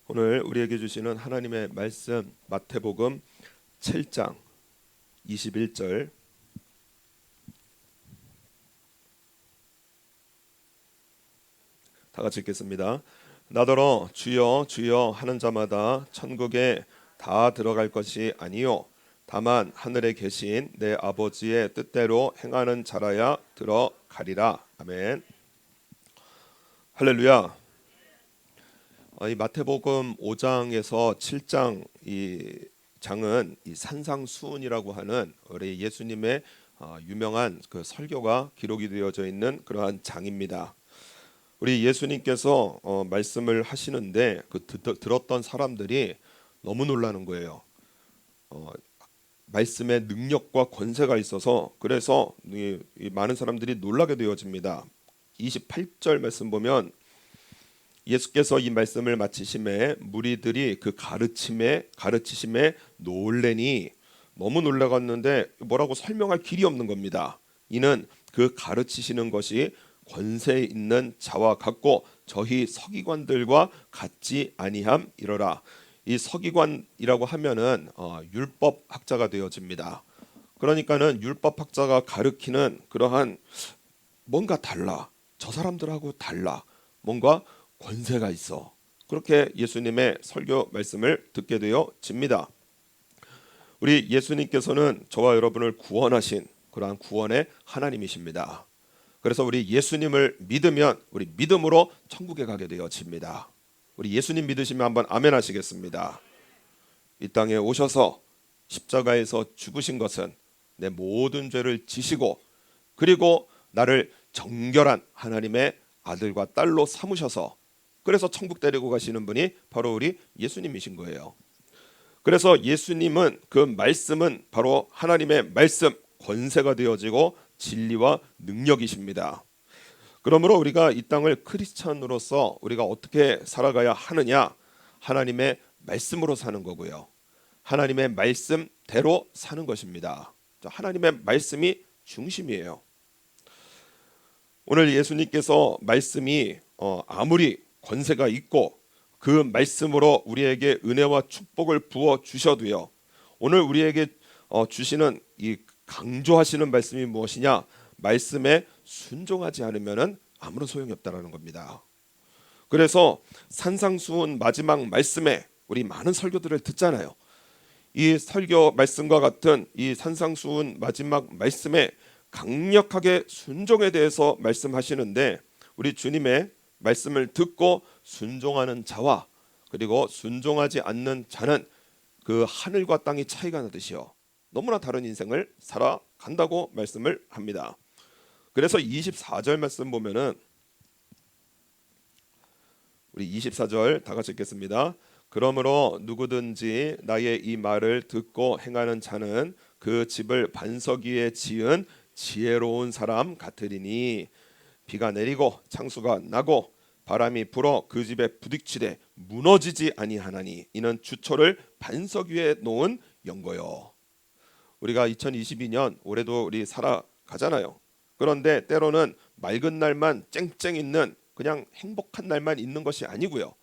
오늘 우리에게 주시는 하나님의 말씀 마태복음 7장 21절 다 같이 읽겠습니다. 나더러 주여 주여 하는 자마다 천국에 다 들어갈 것이 아니요 다만 하늘에 계신 내 아버지의 뜻대로 행하는 자라야 들어가리라. 아멘. 할렐루야. 이 마태복음 5장에서 7장 이 장은 이 산상수훈이라고 하는 우리 예수님의 유명한 그 설교가 기록이 되어져 있는 그러한 장입니다. 우리 예수님께서 말씀을 하시는데 들었던 사람들이 너무 놀라는 거예요. 말씀의 능력과 권세가 있어서 그래서 이 많은 사람들이 놀라게 되어집니다. 28절 말씀 보면 예수께서 이 말씀을 마치심에 무리들이 그 가르치심에 놀래니 너무 놀라갔는데 뭐라고 설명할 길이 없는 겁니다. 이는 그 가르치시는 것이 권세 있는 자와 같고 저희 서기관들과 같지 아니함이러라. 이 서기관이라고 하면은 율법 학자가 되어집니다. 그러니까는 율법 학자가 가르치는 그러한 뭔가 달라. 저 사람들하고 달라. 뭔가 권세가 있어. 그렇게 예수님의 설교 말씀을 듣게 되어집니다. 우리 예수님께서는 저와 여러분을 구원하신 그러한 구원의 하나님이십니다. 그래서 우리 예수님을 믿으면 우리 믿음으로 천국에 가게 되어집니다. 우리 예수님 믿으시면 한번 아멘 하시겠습니다. 이 땅에 오셔서 십자가에서 죽으신 것은 내 모든 죄를 지시고 그리고 나를 정결한 하나님의 아들과 딸로 삼으셔서 그래서 천국 데리고 가시는 분이 바로 우리 예수님이신 거예요. 그래서 예수님은 그 말씀은 바로 하나님의 말씀 권세가 되어지고 진리와 능력이십니다. 그러므로 우리가 이 땅을 크리스찬으로서 우리가 어떻게 살아가야 하느냐? 하나님의 말씀으로 사는 거고요. 하나님의 말씀대로 사는 것입니다. 하나님의 말씀이 중심이에요. 오늘 예수님께서 말씀이 아무리 권세가 있고 그 말씀으로 우리에게 은혜와 축복을 부어 주셔도요. 오늘 우리에게 주시는 이 강조하시는 말씀이 무엇이냐? 말씀에 순종하지 않으면은 아무런 소용이 없다라는 겁니다. 그래서 산상수훈 마지막 말씀에 우리 많은 설교들을 듣잖아요. 이 설교 말씀과 같은 이 산상수훈 마지막 말씀에 강력하게 순종에 대해서 말씀하시는데 우리 주님의 말씀을 듣고 순종하는 자와 그리고 순종하지 않는 자는 그 하늘과 땅이 차이가 나듯이요. 너무나 다른 인생을 살아간다고 말씀을 합니다. 그래서 24절 말씀 보면은 우리 24절 다 같이 읽겠습니다. 그러므로 누구든지 나의 이 말을 듣고 행하는 자는 그 집을 반석 위에 지은 지혜로운 사람 같으리니 비가 내리고 창수가 나고 바람이 불어 그 집에 부딪히되 무너지지 아니하나니 이는 주초를 반석 위에 놓은 연고요. 우리가 2022년 올해도 우리 살아가잖아요. 그런데 때로는 맑은 날만 쨍쨍 있는 그냥 행복한 날만 있는 것이 아니고요.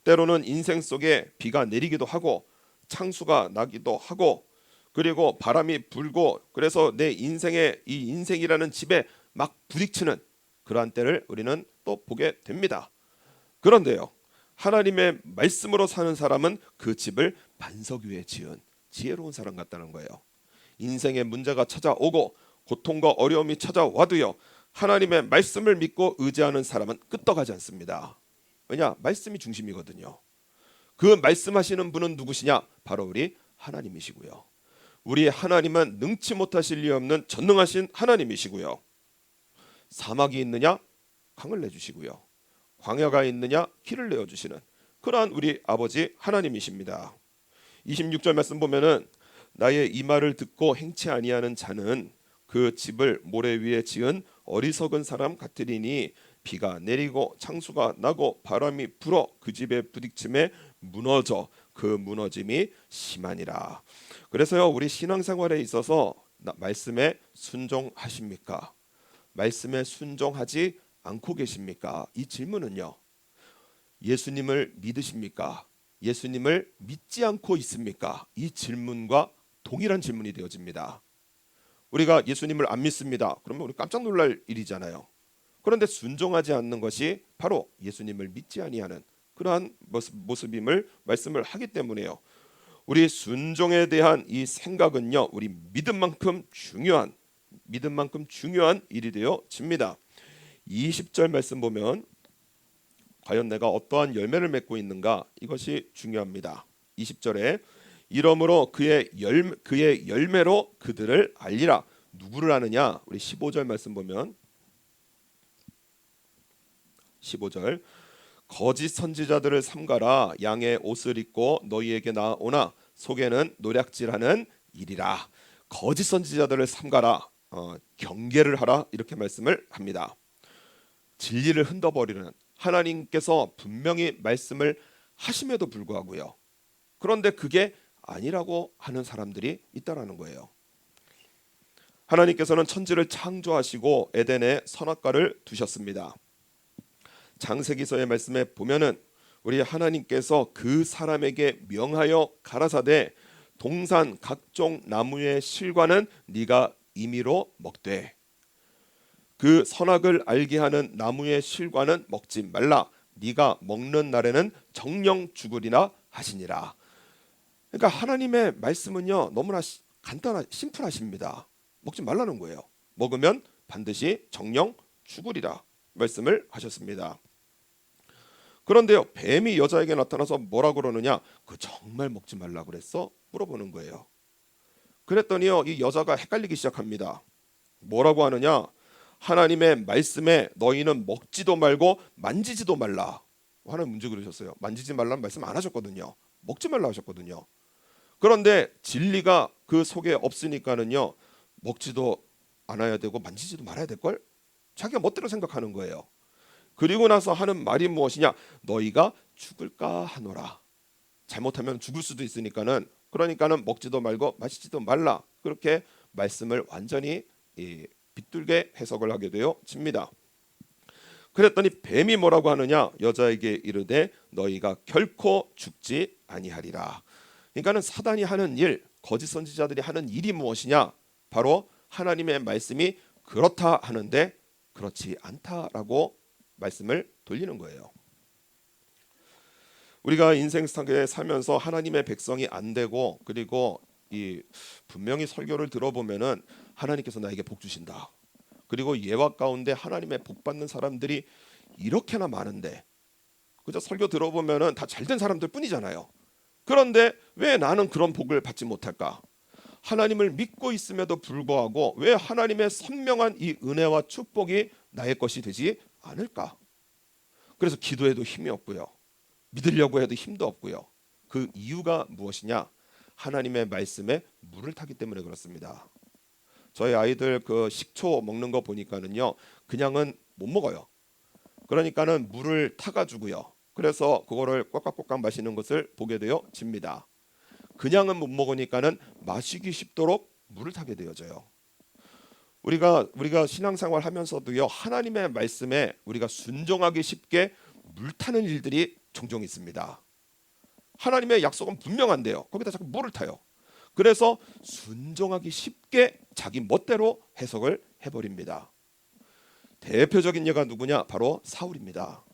때로는 인생 속에 비가 내리기도 하고 창수가 나기도 하고 그리고 바람이 불고 그래서 내 인생의 이 인생이라는 집에 막 부딪히는 그러한 때를 우리는 또 보게 됩니다. 그런데요. 하나님의 말씀으로 사는 사람은 그 집을 반석 위에 지은 지혜로운 사람 같다는 거예요. 인생의 문제가 찾아오고 고통과 어려움이 찾아와도요. 하나님의 말씀을 믿고 의지하는 사람은 끄떡하지 않습니다. 왜냐? 말씀이 중심이거든요. 그 말씀하시는 분은 누구시냐? 바로 우리 하나님이시고요. 우리 하나님은 능치 못하실 리 없는 전능하신 하나님이시고요. 사막이 있느냐? 강을 내주시고요. 광야가 있느냐? 길을 내어주시는 그러한 우리 아버지 하나님이십니다. 26절 말씀 보면은 나의 이 말을 듣고 행치 아니하는 자는 그 집을 모래 위에 지은 어리석은 사람 같으리니 비가 내리고 창수가 나고 바람이 불어 그 집에 부딪힘에 무너져 그 무너짐이 심하니라. 그래서요 우리 신앙생활에 있어서 말씀에 순종하십니까? 말씀에 순종하지 않고 계십니까? 이 질문은요 예수님을 믿으십니까? 예수님을 믿지 않고 있습니까? 이 질문과 동일한 질문이 되어집니다. 우리가 예수님을 안 믿습니다. 그러면 우리 깜짝 놀랄 일이잖아요. 그런데 순종하지 않는 것이 바로 예수님을 믿지 아니하는 그러한 모습임을 말씀을 하기 때문에요. 우리 순종에 대한 이 생각은요, 우리 믿음만큼 중요한 일이 되어집니다. 20절 말씀 보면 과연 내가 어떠한 열매를 맺고 있는가, 이것이 중요합니다. 20절에 이러므로 그의 열매로 그들을 알리라. 누구를 아느냐? 우리 15절 말씀 보면 15절 거짓 선지자들을 삼가라. 양의 옷을 입고 너희에게 나오나 속에는 노략질하는 일이라. 거짓 선지자들을 삼가라. 경계를 하라. 이렇게 말씀을 합니다. 진리를 흔들어버리는, 하나님께서 분명히 말씀을 하심에도 불구하고요, 그런데 그게 아니라고 하는 사람들이 있다라는 거예요. 하나님께서는 천지를 창조하시고 에덴에 선악과를 두셨습니다. 창세기서의 말씀에 보면은 우리 하나님께서 그 사람에게 명하여 가라사대 동산 각종 나무의 실과는 네가 임의로 먹되 그 선악을 알게 하는 나무의 실과는 먹지 말라. 네가 먹는 날에는 정령 죽으리라 하시니라. 그러니까 하나님의 말씀은요, 너무나 심플하십니다. 먹지 말라는 거예요. 먹으면 반드시 정령 죽으리라 말씀을 하셨습니다. 그런데요, 뱀이 여자에게 나타나서 뭐라 그러느냐? 그 정말 먹지 말라 그랬어? 물어보는 거예요. 그랬더니요, 이 여자가 헷갈리기 시작합니다. 뭐라고 하느냐? 하나님의 말씀에 너희는 먹지도 말고 만지지도 말라. 하나님 문제 그러셨어요. 만지지 말라는 말씀 안 하셨거든요. 먹지 말라 하셨거든요. 그런데 진리가 그 속에 없으니까는요, 먹지도 않아야 되고 만지지도 말아야 될걸? 자기가 멋대로 생각하는 거예요. 그리고 나서 하는 말이 무엇이냐? 너희가 죽을까 하노라. 잘못하면 죽을 수도 있으니까는, 그러니까는 먹지도 말고 마시지도 말라. 그렇게 말씀을 완전히 빗둘게 해석을 하게 되어집니다. 그랬더니 뱀이 뭐라고 하느냐? 여자에게 이르되 너희가 결코 죽지 아니하리라. 그러니까는 사단이 하는 일, 거짓 선지자들이 하는 일이 무엇이냐? 바로 하나님의 말씀이 그렇다 하는데 그렇지 않다라고 말씀을 돌리는 거예요. 우리가 인생 상에 살면서 하나님의 백성이 안 되고, 그리고 분명히 설교를 들어보면은 하나님께서 나에게 복 주신다, 그리고 예화 가운데 하나님의 복 받는 사람들이 이렇게나 많은데, 그저 설교 들어보면은 다 잘된 사람들 뿐이잖아요. 그런데 왜 나는 그런 복을 받지 못할까? 하나님을 믿고 있음에도 불구하고 왜 하나님의 선명한 이 은혜와 축복이 나의 것이 되지 않을까? 그래서 기도해도 힘이 없고요, 믿으려고 해도 힘도 없고요. 그 이유가 무엇이냐? 하나님의 말씀에 물을 타기 때문에 그렇습니다. 저희 아이들 그 식초 먹는 거 보니까는요, 그냥은 못 먹어요. 그러니까는 물을 타가지고요, 그래서 그거를 꽉꽉꽉 마시는 것을 보게 되어집니다. 그냥은 못 먹으니까는 마시기 쉽도록 물을 타게 되어져요. 우리가 신앙생활 하면서도요, 하나님의 말씀에 우리가 순종하기 쉽게 물 타는 일들이 종종 있습니다. 하나님의 약속은 분명한데요, 거기다 자꾸 물을 타요. 그래서 순종하기 쉽게 자기 멋대로 해석을 해버립니다. 대표적인 예가 누구냐? 바로 사울입니다.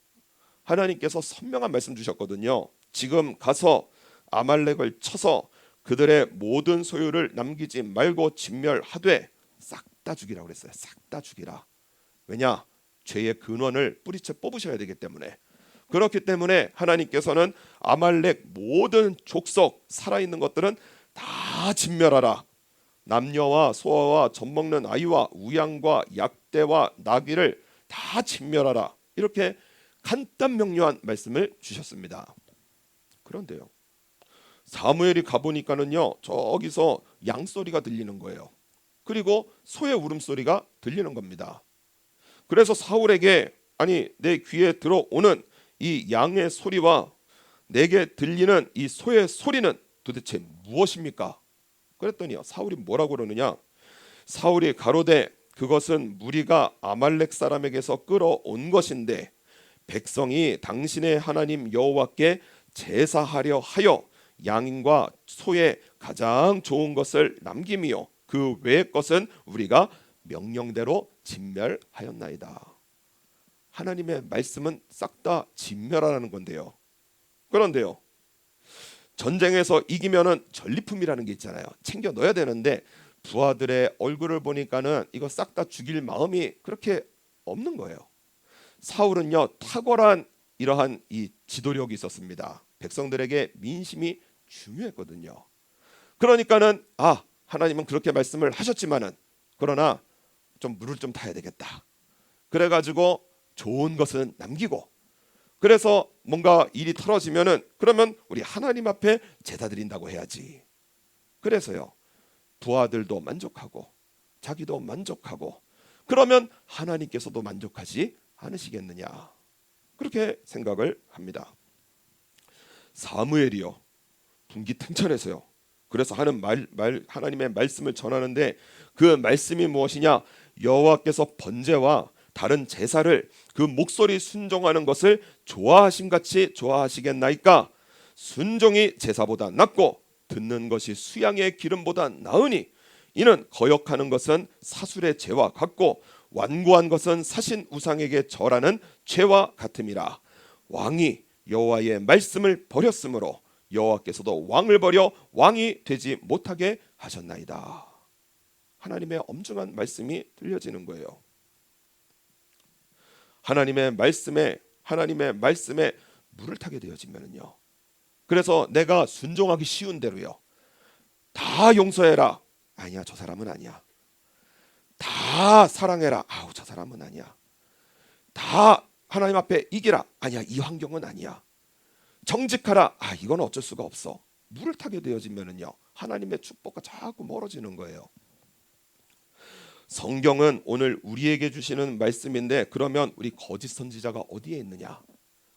하나님께서 선명한 말씀 주셨거든요. 지금 가서 아말렉을 쳐서 그들의 모든 소유를 남기지 말고 진멸하되 싹 다 죽이라고 그랬어요. 싹 다 죽이라. 왜냐? 죄의 근원을 뿌리채 뽑으셔야 되기 때문에. 그렇기 때문에 하나님께서는 아말렉 모든 족속, 살아있는 것들은 다 진멸하라. 남녀와 소아와 젖먹는 아이와 우양과 약대와 나귀를 다 진멸하라. 이렇게 간단 명료한 말씀을 주셨습니다. 그런데요, 사무엘이 가보니까는요, 저기서 양소리가 들리는 거예요. 그리고 소의 울음소리가 들리는 겁니다. 그래서 사울에게, 아니 내 귀에 들어오는 이 양의 소리와 내게 들리는 이 소의 소리는 도대체 무엇입니까? 그랬더니요, 사울이 뭐라고 그러느냐? 사울이 가로되 그것은 무리가 아말렉 사람에게서 끌어온 것인데 백성이 당신의 하나님 여호와께 제사하려 하여 양과 소의 가장 좋은 것을 남김이요 그 외의 것은 우리가 명령대로 진멸하였나이다. 하나님의 말씀은 싹 다 진멸하라는 건데요. 그런데요, 전쟁에서 이기면은 전리품이라는 게 있잖아요. 챙겨 넣어야 되는데 부하들의 얼굴을 보니까는 이거 싹 다 죽일 마음이 그렇게 없는 거예요. 사울은요, 탁월한 이러한 이 지도력이 있었습니다. 백성들에게 민심이 중요했거든요. 그러니까는 하나님은 그렇게 말씀을 하셨지만은 그러나 좀 물을 좀 타야 되겠다. 그래가지고 좋은 것은 남기고, 그래서 뭔가 일이 털어지면은 그러면 우리 하나님 앞에 제사 드린다고 해야지. 그래서요, 부하들도 만족하고 자기도 만족하고 그러면 하나님께서도 만족하지 않으시겠느냐, 그렇게 생각을 합니다. 사무엘이요, 분기탱천해서요, 그래서 하나님의 말씀을 전하는데 그 말씀이 무엇이냐, 여호와께서 번제와 다른 제사를 그 목소리 순종하는 것을 좋아하심같이 좋아하시겠나이까. 순종이 제사보다 낫고 듣는 것이 수양의 기름보다 나으니 이는 거역하는 것은 사술의 죄와 같고 완고한 것은 사신 우상에게 절하는 죄와 같음이라. 왕이 여호와의 말씀을 버렸으므로 여호와께서도 왕을 버려 왕이 되지 못하게 하셨나이다. 하나님의 엄중한 말씀이 들려지는 거예요. 하나님의 말씀에 물을 타게 되어지면은요, 그래서 내가 순종하기 쉬운 대로요, 다 용서해라, 아니야 저 사람은 아니야. 다 사랑해라, 저 사람은 아니야. 다 하나님 앞에 이기라, 아니야 이 환경은 아니야. 정직하라, 이건 어쩔 수가 없어. 물을 타게 되어지면은요, 하나님의 축복과 자꾸 멀어지는 거예요. 성경은 오늘 우리에게 주시는 말씀인데 그러면 우리 거짓 선지자가 어디에 있느냐?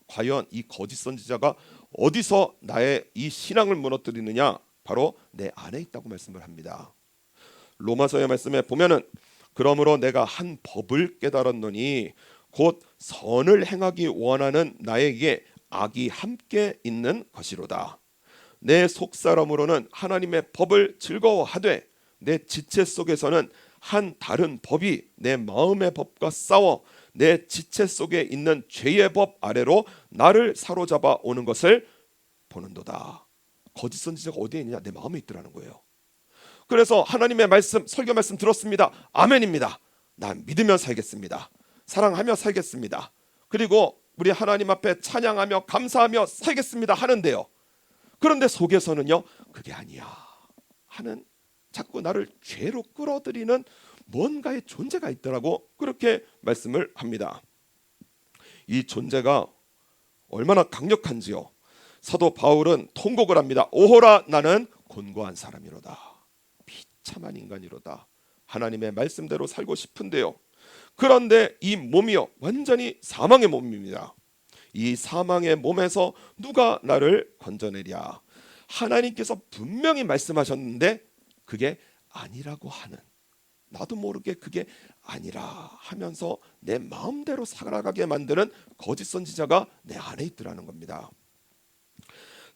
과연 이 거짓 선지자가 어디서 나의 이 신앙을 무너뜨리느냐? 바로 내 안에 있다고 말씀을 합니다. 로마서의 말씀에 보면은 그러므로 내가 한 법을 깨달았노니 곧 선을 행하기 원하는 나에게 악이 함께 있는 것이로다. 내 속사람으로는 하나님의 법을 즐거워하되 내 지체 속에서는 한 다른 법이 내 마음의 법과 싸워 내 지체 속에 있는 죄의 법 아래로 나를 사로잡아 오는 것을 보는도다. 거짓 선지자가 어디에 있느냐? 내 마음에 있더라는 거예요. 그래서 하나님의 말씀, 설교 말씀 들었습니다. 아멘입니다. 난 믿으며 살겠습니다. 사랑하며 살겠습니다. 그리고 우리 하나님 앞에 찬양하며 감사하며 살겠습니다 하는데요, 그런데 속에서는요, 그게 아니야 하는, 자꾸 나를 죄로 끌어들이는 뭔가의 존재가 있더라고, 그렇게 말씀을 합니다. 이 존재가 얼마나 강력한지요. 사도 바울은 통곡을 합니다. 오호라 나는 곤고한 사람이로다. 비참한 인간이로다. 하나님의 말씀대로 살고 싶은데요, 그런데 이 몸이요, 완전히 사망의 몸입니다. 이 사망의 몸에서 누가 나를 건져내랴. 하나님께서 분명히 말씀하셨는데 그게 아니라고 하는, 나도 모르게 그게 아니라 하면서 내 마음대로 살아가게 만드는 거짓 선지자가 내 안에 있더라는 겁니다.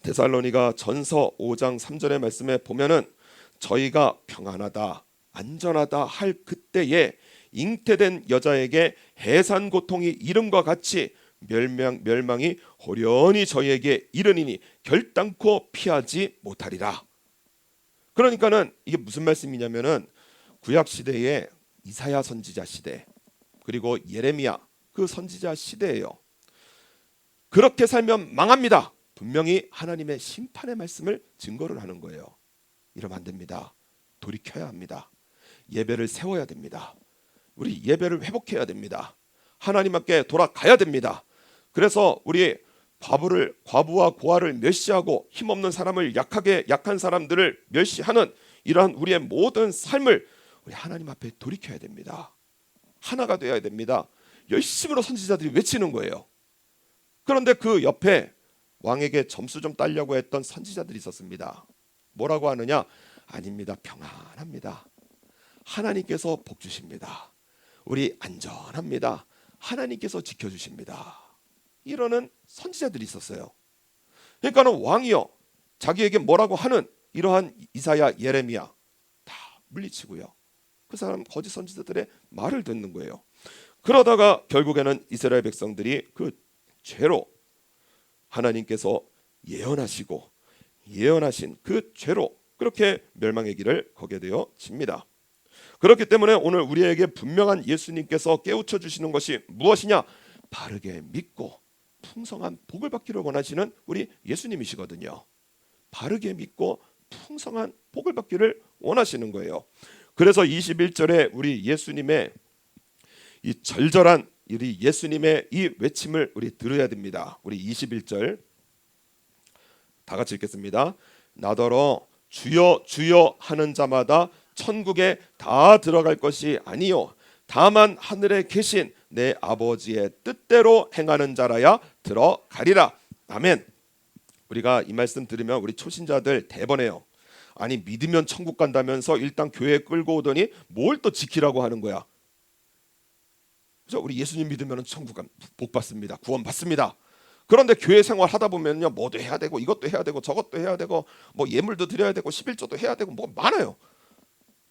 데살로니가 전서 5장 3절의 말씀에 보면은 저희가 평안하다 안전하다 할 그때에 잉태된 여자에게 해산 고통이 이름과 같이 멸망이 호련히 저희에게 이르니니 결단코 피하지 못하리라. 그러니까는 이게 무슨 말씀이냐면은 구약 시대에 이사야 선지자 시대, 그리고 예레미야 그 선지자 시대예요. 그렇게 살면 망합니다. 분명히 하나님의 심판의 말씀을 증거를 하는 거예요. 이러면 안 됩니다. 돌이켜야 합니다. 예배를 세워야 됩니다. 우리 예배를 회복해야 됩니다. 하나님 앞에 돌아가야 됩니다. 그래서 우리 과부와 고아를 멸시하고 힘없는 사람을 약한 사람들을 멸시하는 이러한 우리의 모든 삶을 우리 하나님 앞에 돌이켜야 됩니다. 하나가 되어야 됩니다. 열심으로 선지자들이 외치는 거예요. 그런데 그 옆에 왕에게 점수 좀 따려고 했던 선지자들이 있었습니다. 뭐라고 하느냐? 아닙니다. 평안합니다. 하나님께서 복 주십니다. 우리 안전합니다. 하나님께서 지켜주십니다. 이러는 선지자들이 있었어요. 그러니까는 왕이요 자기에게 뭐라고 하는 이러한 이사야, 예레미야 다 물리치고요. 그 사람 거짓 선지자들의 말을 듣는 거예요. 그러다가 결국에는 이스라엘 백성들이 그 죄로 하나님께서 예언하신 그 죄로 그렇게 멸망의 길을 거게 되어집니다. 그렇기 때문에 오늘 우리에게 분명한 예수님께서 깨우쳐 주시는 것이 무엇이냐? 바르게 믿고 풍성한 복을 받기를 원하시는 우리 예수님이시거든요. 바르게 믿고 풍성한 복을 받기를 원하시는 거예요. 그래서 21절에 우리 예수님의 이 절절한 우리 예수님의 이 외침을 우리 들어야 됩니다. 우리 21절 다 같이 읽겠습니다. 나더러 주여 주여 하는 자마다 천국에 다 들어갈 것이 아니요 다만 하늘에 계신 내 아버지의 뜻대로 행하는 자라야 들어가리라. 아멘. 우리가 이 말씀 들으면 우리 초신자들 대번해요. 아니 믿으면 천국 간다면서 일단 교회에 끌고 오더니 뭘 또 지키라고 하는 거야. 그래서 우리 예수님 믿으면 천국 복 받습니다. 구원 받습니다. 그런데 교회 생활 하다 보면요 뭐도 해야 되고 이것도 해야 되고 저것도 해야 되고 뭐 예물도 드려야 되고 11조도 해야 되고 뭐 많아요.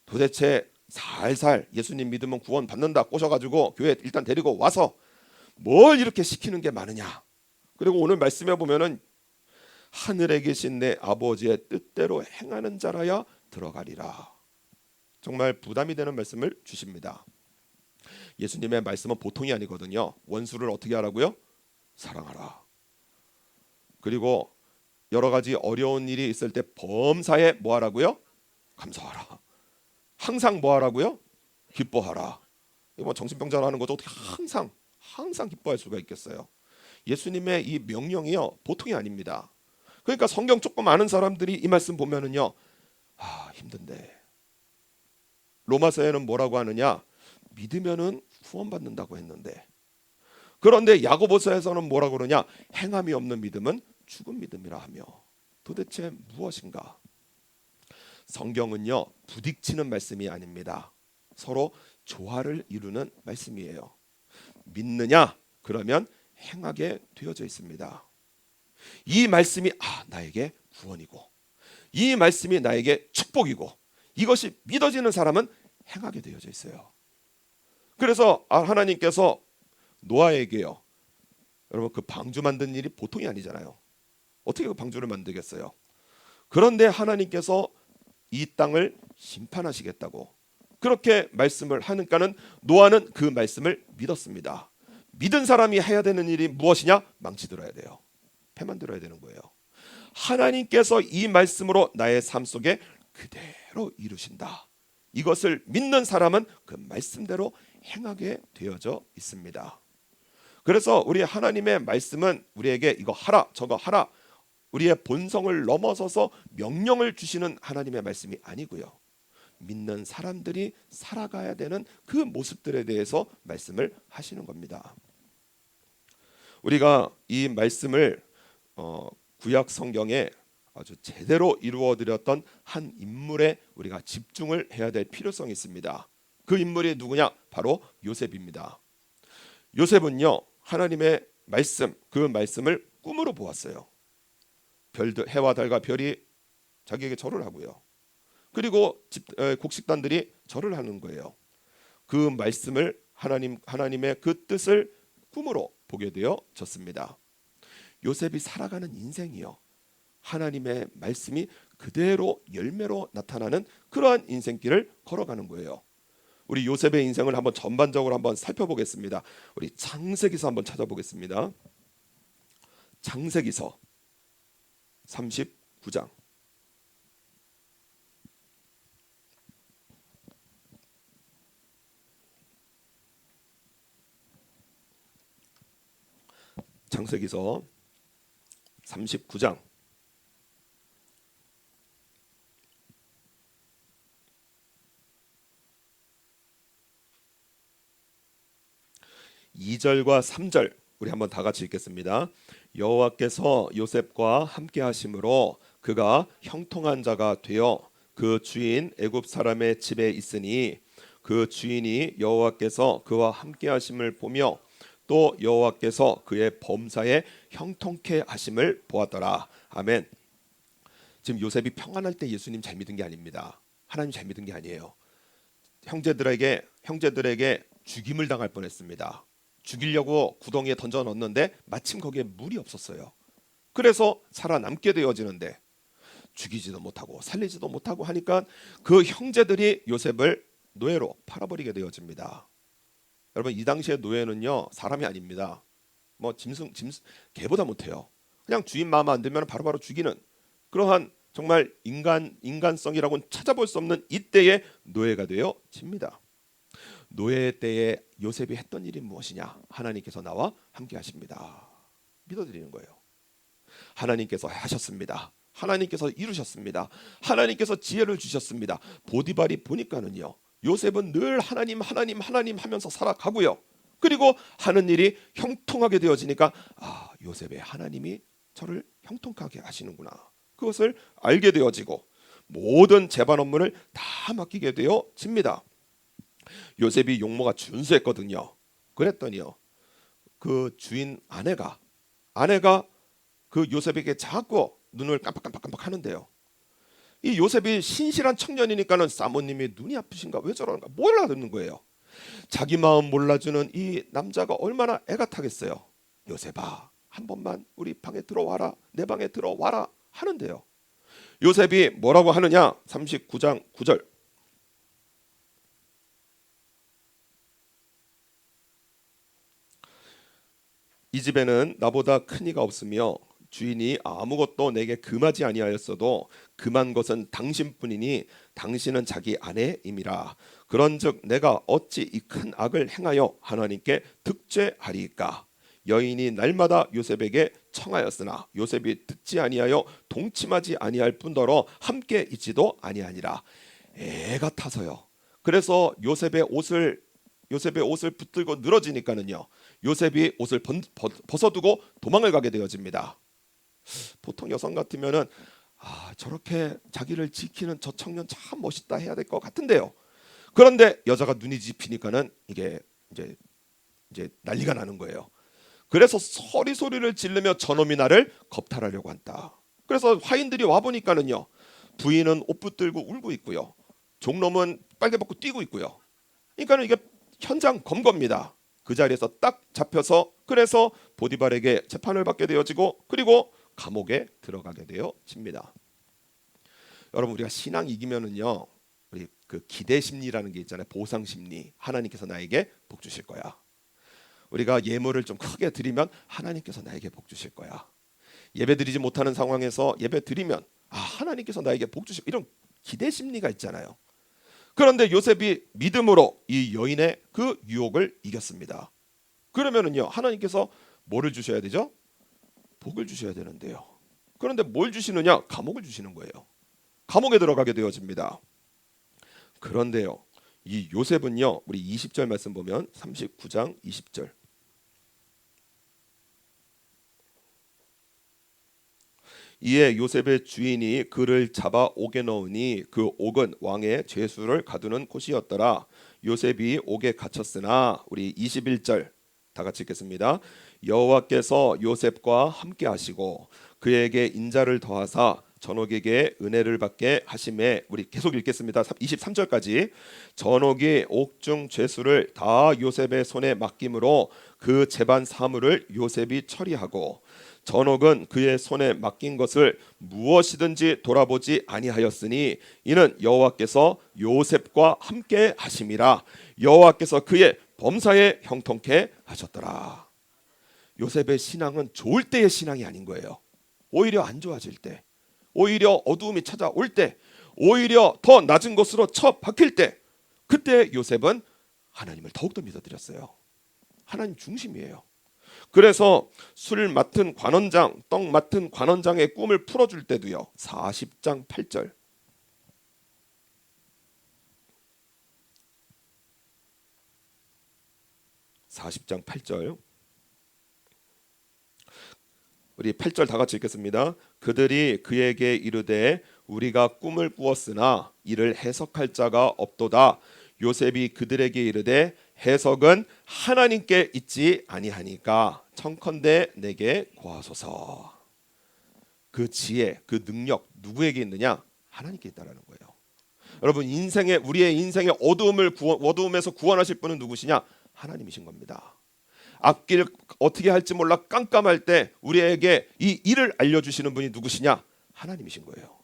도대체 살살 예수님 믿으면 구원 받는다 꼬셔가지고 교회 일단 데리고 와서 뭘 이렇게 시키는 게 많으냐. 그리고 오늘 말씀해 보면은 하늘에 계신 내 아버지의 뜻대로 행하는 자라야 들어가리라. 정말 부담이 되는 말씀을 주십니다. 예수님의 말씀은 보통이 아니거든요. 원수를 어떻게 하라고요? 사랑하라. 그리고 여러 가지 어려운 일이 있을 때 범사에 뭐 하라고요? 감사하라. 항상 뭐 하라고요? 기뻐하라. 뭐 정신병자로 하는 것도 어떻게 항상 기뻐할 수가 있겠어요? 예수님의 이 명령이요 보통이 아닙니다. 그러니까 성경 조금 아는 사람들이 이 말씀 보면은요 힘든데 로마서에는 뭐라고 하느냐? 믿으면은 구원받는다고 했는데 그런데 야고보서에서는 뭐라고 그러냐? 행함이 없는 믿음은 죽은 믿음이라 하며 도대체 무엇인가? 성경은요 부딪히는 말씀이 아닙니다. 서로 조화를 이루는 말씀이에요. 믿느냐? 그러면 행하게 되어져 있습니다. 이 말씀이 나에게 구원이고 이 말씀이 나에게 축복이고 이것이 믿어지는 사람은 행하게 되어져 있어요. 그래서 하나님께서 노아에게요. 여러분 그 방주 만든 일이 보통이 아니잖아요. 어떻게 그 방주를 만들겠어요? 그런데 하나님께서 이 땅을 심판하시겠다고 그렇게 말씀을 하니까는 노아는 그 말씀을 믿었습니다. 믿은 사람이 해야 되는 일이 무엇이냐? 망치 들어야 돼요. 패만 들어야 되는 거예요. 하나님께서 이 말씀으로 나의 삶 속에 그대로 이루신다. 이것을 믿는 사람은 그 말씀대로 행하게 되어져 있습니다. 그래서 우리 하나님의 말씀은 우리에게 이거 하라 저거 하라 우리의 본성을 넘어서서 명령을 주시는 하나님의 말씀이 아니고요. 믿는 사람들이 살아가야 되는 그 모습들에 대해서 말씀을 하시는 겁니다. 우리가 이 말씀을 구약 성경에 아주 제대로 이루어드렸던 한 인물에 우리가 집중을 해야 될 필요성이 있습니다. 그 인물이 누구냐? 바로 요셉입니다. 요셉은요 하나님의 말씀 그 말씀을 꿈으로 보았어요. 별들 해와 달과 별이 자기에게 절을 하고요. 그리고 곡식단들이 절을 하는 거예요. 그 말씀을 하나님의 그 뜻을 꿈으로 보게 되어졌습니다. 요셉이 살아가는 인생이요. 하나님의 말씀이 그대로 열매로 나타나는 그러한 인생길을 걸어가는 거예요. 우리 요셉의 인생을 한번 전반적으로 한번 살펴보겠습니다. 우리 창세기서 한번 찾아보겠습니다. 창세기서 39장. 창세기서 39장 2절과 3절 우리 한번 다 같이 읽겠습니다. 여호와께서 요셉과 함께 하심으로 그가 형통한 자가 되어 그 주인 애굽 사람의 집에 있으니 그 주인이 여호와께서 그와 함께 하심을 보며 또 여호와께서 그의 범사에 형통케 하심을 보았더라. 아멘. 지금 요셉이 평안할 때 예수님 잘 믿은 게 아닙니다. 하나님 잘 믿은 게 아니에요. 형제들에게 죽임을 당할 뻔했습니다. 죽이려고 구덩이에 던져 넣었는데 마침 거기에 물이 없었어요. 그래서 살아남게 되어지는데 죽이지도 못하고 살리지도 못하고 하니까 그 형제들이 요셉을 노예로 팔아버리게 되어집니다. 여러분, 이 당시의 노예는요 사람이 아닙니다. 뭐 개보다 못해요. 그냥 주인 마음 안 들면 바로바로 죽이는 그러한 정말 인간성이라고는 찾아볼 수 없는 이때의 노예가 되어집니다. 노예 때에 요셉이 했던 일이 무엇이냐? 하나님께서 나와 함께 하십니다. 믿어드리는 거예요. 하나님께서 하셨습니다. 하나님께서 이루셨습니다. 하나님께서 지혜를 주셨습니다. 보디발이 보니까는요 요셉은 늘 하나님 하면서 살아가고요. 그리고 하는 일이 형통하게 되어지니까 요셉의 하나님이 저를 형통하게 하시는구나. 그것을 알게 되어지고 모든 재반 업무를 다 맡기게 되어집니다. 요셉이 용모가 준수했거든요. 그랬더니요 그 주인 아내가 그 요셉에게 자꾸 눈을 깜빡깜빡 하는데요. 이 요셉이 신실한 청년이니까는 사모님이 눈이 아프신가 왜 저러는가 몰라듣는 거예요. 자기 마음 몰라주는 이 남자가 얼마나 애가 타겠어요. 요셉아 한 번만 우리 방에 들어와라, 내 방에 들어와라 하는데요. 요셉이 뭐라고 하느냐? 39장 9절. 이 집에는 나보다 큰 이가 없으며 주인이 아무것도 내게 금하지 아니하였어도 금한 것은 당신뿐이니 당신은 자기 아내임이라. 그런즉 내가 어찌 이 큰 악을 행하여 하나님께 득죄하리이까. 여인이 날마다 요셉에게 청하였으나 요셉이 듣지 아니하여 동침하지 아니할 뿐더러 함께 있지도 아니하니라. 애가 타서요. 그래서 요셉의 옷을 붙들고 늘어지니까는요 요셉이 옷을 벗어두고 도망을 가게 되어집니다. 보통 여성 같으면은 저렇게 자기를 지키는 저 청년 참 멋있다 해야 될 것 같은데요. 그런데 여자가 눈이 집히니까는 이게 이제 난리가 나는 거예요. 그래서 소리를 지르며 저놈이 나를 겁탈하려고 한다. 그래서 화인들이 와 보니까는요 부인은 옷 붙들고 울고 있고요, 종놈은 빨개 벗고 뛰고 있고요. 그러니까는 이게 현장 검거입니다. 그 자리에서 딱 잡혀서 그래서 보디발에게 재판을 받게 되어지고 그리고 감옥에 들어가게 되어집니다. 여러분, 우리가 신앙 이기면은요 우리 그 기대 심리라는 게 있잖아요. 보상 심리. 하나님께서 나에게 복 주실 거야. 우리가 예물을 좀 크게 드리면 하나님께서 나에게 복 주실 거야. 예배 드리지 못하는 상황에서 예배 드리면 하나님께서 나에게 복 주실, 이런 기대 심리가 있잖아요. 그런데 요셉이 믿음으로 이 여인의 그 유혹을 이겼습니다. 그러면은요 하나님께서 뭐를 주셔야 되죠? 복을 주셔야 되는데요. 그런데 뭘 주시느냐? 감옥을 주시는 거예요. 감옥에 들어가게 되어집니다. 그런데요 이 요셉은요 우리 20절 말씀 보면 39장 20절. 이에 요셉의 주인이 그를 잡아 옥에 넣으니 그 옥은 왕의 죄수를 가두는 곳이었더라. 요셉이 옥에 갇혔으나 우리 21절 다 같이 읽겠습니다. 여호와께서 요셉과 함께 하시고 그에게 인자를 더하사 전옥에게 은혜를 받게 하심에, 우리 계속 읽겠습니다. 23절까지. 전옥이 옥중 죄수를 다 요셉의 손에 맡김으로 그 재반 사물을 요셉이 처리하고 전옥은 그의 손에 맡긴 것을 무엇이든지 돌아보지 아니하였으니 이는 여호와께서 요셉과 함께 하심이라. 여호와께서 그의 범사에 형통케 하셨더라. 요셉의 신앙은 좋을 때의 신앙이 아닌 거예요. 오히려 안 좋아질 때, 오히려 어두움이 찾아올 때, 오히려 더 낮은 곳으로 처박힐 때, 그때 요셉은 하나님을 더욱더 믿어드렸어요. 하나님 중심이에요. 그래서 술 맡은 관원장, 떡 맡은 관원장의 꿈을 풀어줄 때도요 40장 8절. 우리 8절 다 같이 읽겠습니다. 그들이 그에게 이르되 우리가 꿈을 꾸었으나 이를 해석할 자가 없도다. 요셉이 그들에게 이르되 해석은 하나님께 있지 아니하니까 청컨대 내게 구하소서. 그 지혜, 그 능력 누구에게 있느냐? 하나님께 있다라는 거예요. 여러분, 우리의 인생의 어두움에서 구원하실 분은 누구시냐? 하나님이신 겁니다. 앞길 어떻게 할지 몰라 깜깜할 때 우리에게 이 일을 알려주시는 분이 누구시냐? 하나님이신 거예요.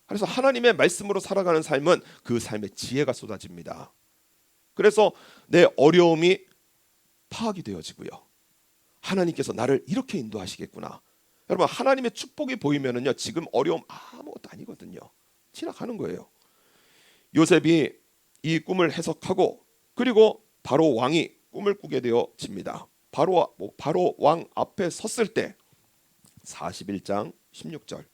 그래서 하나님의 말씀으로 살아가는 삶은 그 삶의 지혜가 쏟아집니다. 그래서 내 어려움이 파악이 되어지고요. 하나님께서 나를 이렇게 인도하시겠구나. 여러분, 하나님의 축복이 보이면은요, 지금 어려움 아무것도 아니거든요. 지나가는 거예요. 요셉이 이 꿈을 해석하고, 그리고 바로 왕이 꿈을 꾸게 되어집니다. 바로 왕 앞에 섰을 때 41장 16절.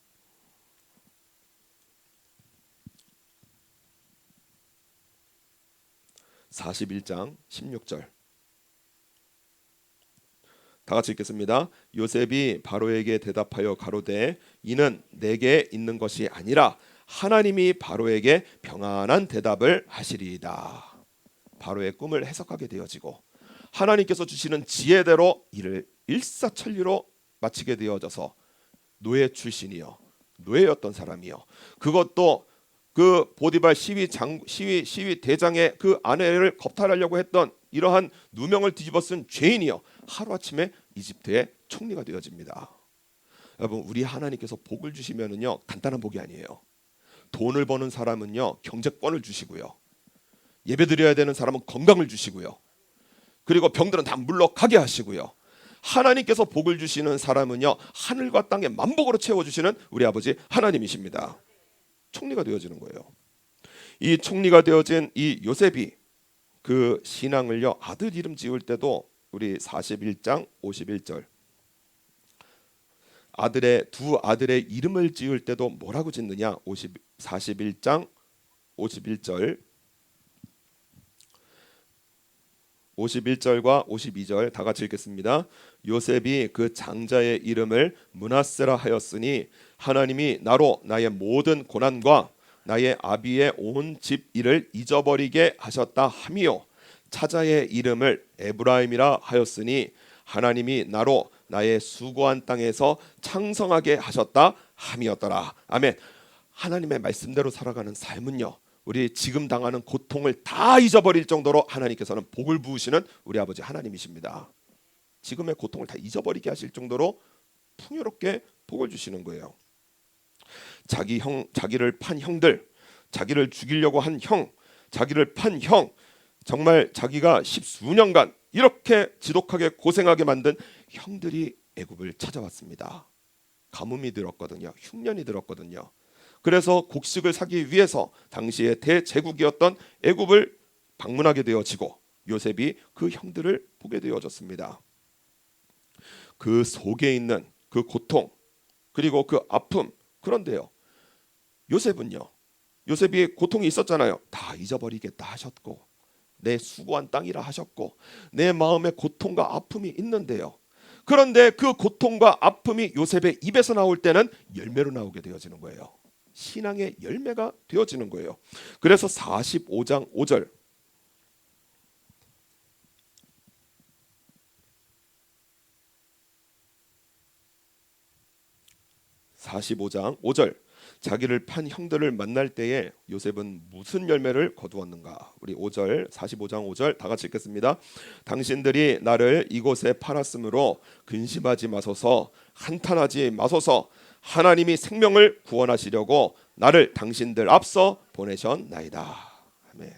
41장 16절. 다 같이 읽겠습니다. 요셉이 바로에게 대답하여 가로되 이는 내게 있는 것이 아니라 하나님이 바로에게 평안한 대답을 하시리이다. 바로의 꿈을 해석하게 되어지고 하나님께서 주시는 지혜대로 이를 일사천리로 마치게 되어져서 노예 출신이요, 노예였던 사람이요, 그것도 그 보디발 시위 대장의 그 아내를 겁탈하려고 했던 이러한 누명을 뒤집어 쓴 죄인이요, 하루아침에 이집트의 총리가 되어집니다. 여러분, 우리 하나님께서 복을 주시면은요, 간단한 복이 아니에요. 돈을 버는 사람은요, 경제권을 주시고요, 예배드려야 되는 사람은 건강을 주시고요, 그리고 병들은 다 물러가게 하시고요, 하나님께서 복을 주시는 사람은요, 하늘과 땅에 만복으로 채워주시는 우리 아버지 하나님이십니다. 총리가 되어지는 거예요. 이 총리가 되어진 이 요셉이 그 신앙을요, 아들 이름 지을 때도 우리 41장 51절, 두 아들의 이름을 지을 때도 뭐라고 짓느냐? 41장 51절, 51절과 52절 다 같이 읽겠습니다. 요셉이 그 장자의 이름을 므낫세라 하였으니 하나님이 나로 나의 모든 고난과 나의 아비의 온 집 일을 잊어버리게 하셨다 하미요, 차자의 이름을 에브라임이라 하였으니 하나님이 나로 나의 수고한 땅에서 창성하게 하셨다 함이었더라. 아멘. 하나님의 말씀대로 살아가는 삶은요, 우리 지금 당하는 고통을 다 잊어버릴 정도로 하나님께서는 복을 부으시는 우리 아버지 하나님이십니다. 지금의 고통을 다 잊어버리게 하실 정도로 풍요롭게 복을 주시는 거예요. 자기를 판 형들, 자기를 죽이려고 한 형, 자기를 판 형, 정말 자기가 십수년간 이렇게 지독하게 고생하게 만든 형들이 애굽을 찾아왔습니다. 가뭄이 들었거든요. 흉년이 들었거든요. 그래서 곡식을 사기 위해서 당시의 대제국이었던 애굽을 방문하게 되어지고 요셉이 그 형들을 보게 되어졌습니다. 그 속에 있는 그 고통, 그리고 그 아픔, 그런데요, 요셉이 고통이 있었잖아요. 다 잊어버리겠다 하셨고, 내 수고한 땅이라 하셨고, 내 마음에 고통과 아픔이 있는데요, 그런데 그 고통과 아픔이 요셉의 입에서 나올 때는 열매로 나오게 되어지는 거예요. 신앙의 열매가 되어지는 거예요. 그래서 45장 5절, 45장 5절, 자기를 판 형들을 만날 때에 요셉은 무슨 열매를 거두었는가? 우리 45장 5절 다 같이 읽겠습니다. 당신들이 나를 이곳에 팔았으므로 근심하지 마소서, 한탄하지 마소서. 하나님이 생명을 구원하시려고 나를 당신들 앞서 보내셨나이다. 아멘.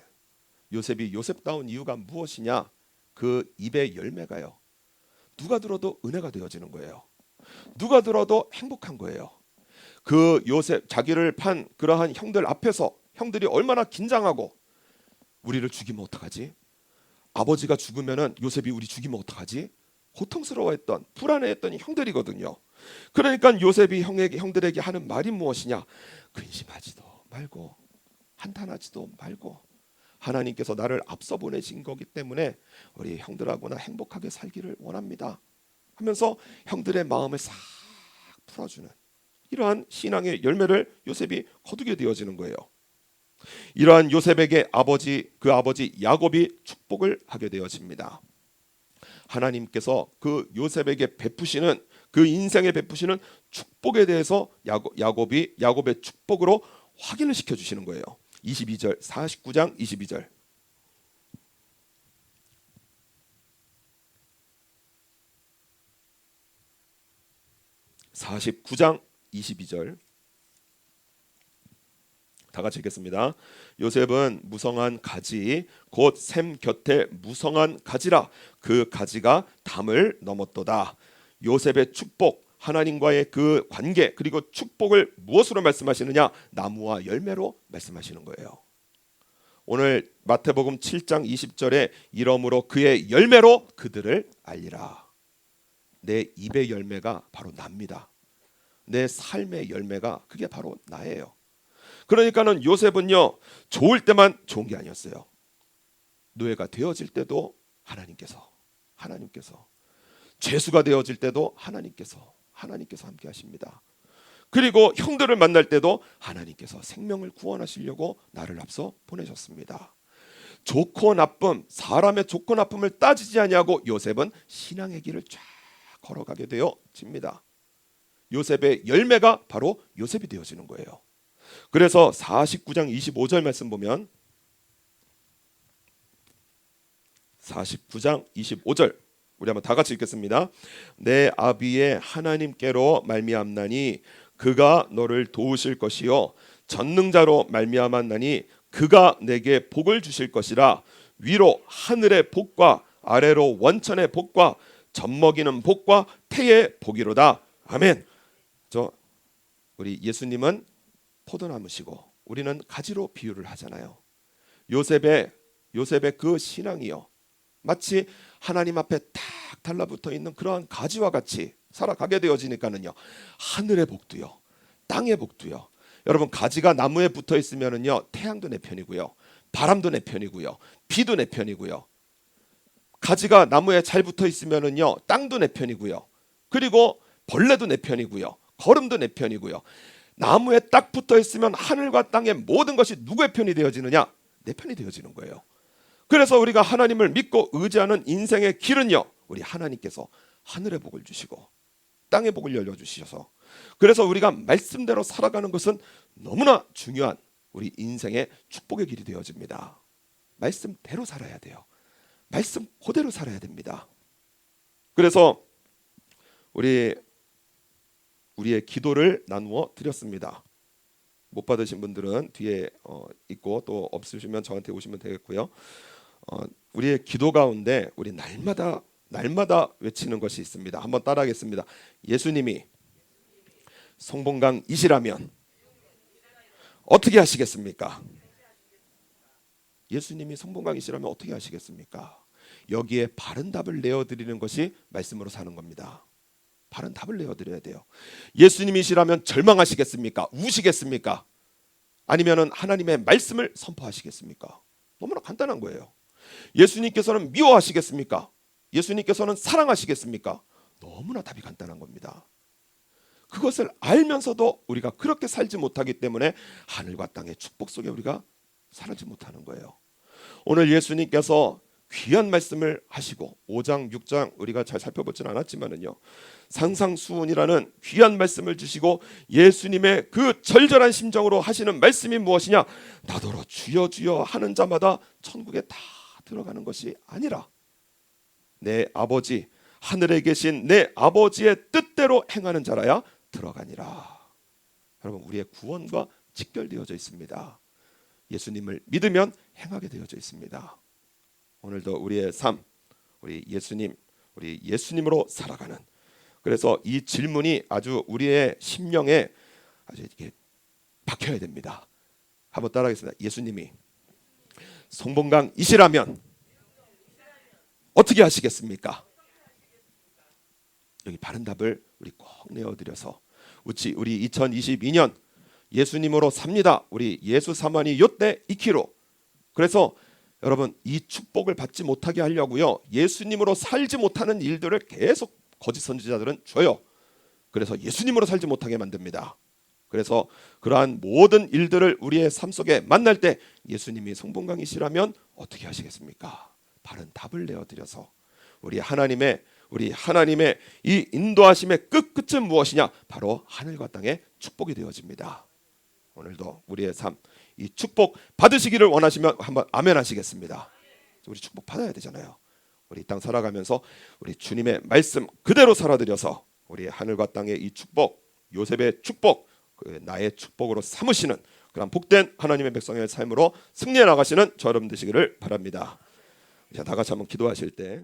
요셉이 요셉다운 이유가 무엇이냐? 그 입의 열매가요, 누가 들어도 은혜가 되어지는 거예요. 누가 들어도 행복한 거예요. 그 요셉, 자기를 판 그러한 형들 앞에서 형들이 얼마나 긴장하고, 우리를 죽이면 어떡하지? 아버지가 죽으면은 요셉이 우리 죽이면 어떡하지? 고통스러워했던, 불안해했던 형들이거든요. 그러니까 요셉이 형들에게 하는 말이 무엇이냐? 근심하지도 말고 한탄하지도 말고, 하나님께서 나를 앞서 보내신 거기 때문에 우리 형들하고나 행복하게 살기를 원합니다 하면서 형들의 마음을 싹 풀어주는 이러한 신앙의 열매를 요셉이 거두게 되어지는 거예요. 이러한 요셉에게 그 아버지 야곱이 축복을 하게 되어집니다. 하나님께서 그 요셉에게 베푸시는 그 인생에 베푸시는 축복에 대해서 야곱의 축복으로 확인을 시켜주시는 거예요. 22절 49장 22절 49장 22절 다 같이 읽겠습니다. 요셉은 무성한 가지 곧 샘 곁에 무성한 가지라 그 가지가 담을 넘었도다. 요셉의 축복, 하나님과의 그 관계 그리고 축복을 무엇으로 말씀하시느냐? 나무와 열매로 말씀하시는 거예요. 오늘 마태복음 7장 20절에 이러므로 그의 열매로 그들을 알리라. 내 입의 열매가 바로 납니다. 내 삶의 열매가 그게 바로 나예요. 그러니까는 요셉은요, 좋을 때만 좋은 게 아니었어요. 노예가 되어질 때도 하나님께서 죄수가 되어질 때도 하나님께서 함께 하십니다. 그리고 형들을 만날 때도 하나님께서 생명을 구원하시려고 나를 앞서 보내셨습니다. 좋고 나쁨, 사람의 좋고 나쁨을 따지지 아니하고 요셉은 신앙의 길을 쫙 걸어가게 되어집니다. 요셉의 열매가 바로 요셉이 되어지는 거예요. 그래서 49장 25절 말씀 보면 49장 25절 우리 한번 다 같이 읽겠습니다. 내 아비의 하나님께로 말미암나니 그가 너를 도우실 것이요 전능자로 말미암았나니 그가 내게 복을 주실 것이라. 위로 하늘의 복과 아래로 원천의 복과 젖먹이는 복과 태의 복이로다. 아멘. 우리 예수님은 포도나무시고 우리는 가지로 비유를 하잖아요. 요셉의 그 신앙이요, 마치 하나님 앞에 딱 달라붙어 있는 그러한 가지와 같이 살아가게 되어지니까는요, 하늘의 복도요, 땅의 복도요. 여러분, 가지가 나무에 붙어 있으면은요, 태양도 내 편이고요, 바람도 내 편이고요, 비도 내 편이고요. 가지가 나무에 잘 붙어 있으면은요, 땅도 내 편이고요, 그리고 벌레도 내 편이고요, 거름도 내 편이고요. 나무에 딱 붙어 있으면 하늘과 땅의 모든 것이 누구의 편이 되어지느냐? 내 편이 되어지는 거예요. 그래서 우리가 하나님을 믿고 의지하는 인생의 길은요, 우리 하나님께서 하늘의 복을 주시고 땅의 복을 열려주셔서, 그래서 우리가 말씀대로 살아가는 것은 너무나 중요한 우리 인생의 축복의 길이 되어집니다. 말씀대로 살아야 돼요. 말씀 그대로 살아야 됩니다. 그래서 우리의 기도를 나누어 드렸습니다. 못 받으신 분들은 뒤에 있고, 또 없으시면 저한테 오시면 되겠고요. 우리의 기도 가운데 우리 날마다 외치는 것이 있습니다. 한번 따라하겠습니다. 예수님이 송봉강이시라면 어떻게 하시겠습니까? 예수님이 송봉강이시라면 어떻게 하시겠습니까? 여기에 바른 답을 내어드리는 것이 말씀으로 사는 겁니다. 바른 답을 내어드려야 돼요. 예수님이시라면 절망하시겠습니까? 우시겠습니까? 아니면은 하나님의 말씀을 선포하시겠습니까? 너무나 간단한 거예요. 예수님께서는 미워하시겠습니까? 예수님께서는 사랑하시겠습니까? 너무나 답이 간단한 겁니다. 그것을 알면서도 우리가 그렇게 살지 못하기 때문에 하늘과 땅의 축복 속에 우리가 살지 못하는 거예요. 오늘 예수님께서 귀한 말씀을 하시고 5장 6장 우리가 잘 살펴보지는 않았지만은요, 산상수훈이라는 귀한 말씀을 주시고 예수님의 그 절절한 심정으로 하시는 말씀이 무엇이냐? 나더러 주여 주여 하는 자마다 천국에 다 들어가는 것이 아니라 내 아버지 하늘에 계신 내 아버지의 뜻대로 행하는 자라야 들어가니라. 여러분, 우리의 구원과 직결되어져 있습니다. 예수님을 믿으면 행하게 되어져 있습니다. 오늘도 우리의 삶, 우리 예수님으로 살아가는, 그래서 이 질문이 아주 우리의 심령에 아주 이렇게 박혀야 됩니다. 한번 따라하겠습니다. 예수님이 송봉강이시라면 어떻게 하시겠습니까? 여기 바른 답을 우리 꼭 내어드려서 우리 2022년 예수님으로 삽니다. 우리 예수 사마니 요때 이키로. 그래서 여러분, 이 축복을 받지 못하게 하려고요, 예수님으로 살지 못하는 일들을 계속 거짓 선지자들은 줘요. 그래서 예수님으로 살지 못하게 만듭니다. 그래서 그러한 모든 일들을 우리의 삶 속에 만날 때 예수님이 성봉강이시라면 어떻게 하시겠습니까? 바른 답을 내어드려서 우리 하나님의 이 인도하심의 끝은 무엇이냐? 바로 하늘과 땅의 축복이 되어집니다. 오늘도 우리의 삶, 이 축복 받으시기를 원하시면 한번 아멘 하시겠습니다. 우리 축복 받아야 되잖아요. 우리 이 땅 살아가면서 우리 주님의 말씀 그대로 살아들여서 우리 하늘과 땅의 이 축복, 요셉의 축복, 나의 축복으로 삼으시는 그런 복된 하나님의 백성의 삶으로 승리해 나가시는 저 여러분 되시기를 바랍니다. 자, 다 같이 한번 기도하실 때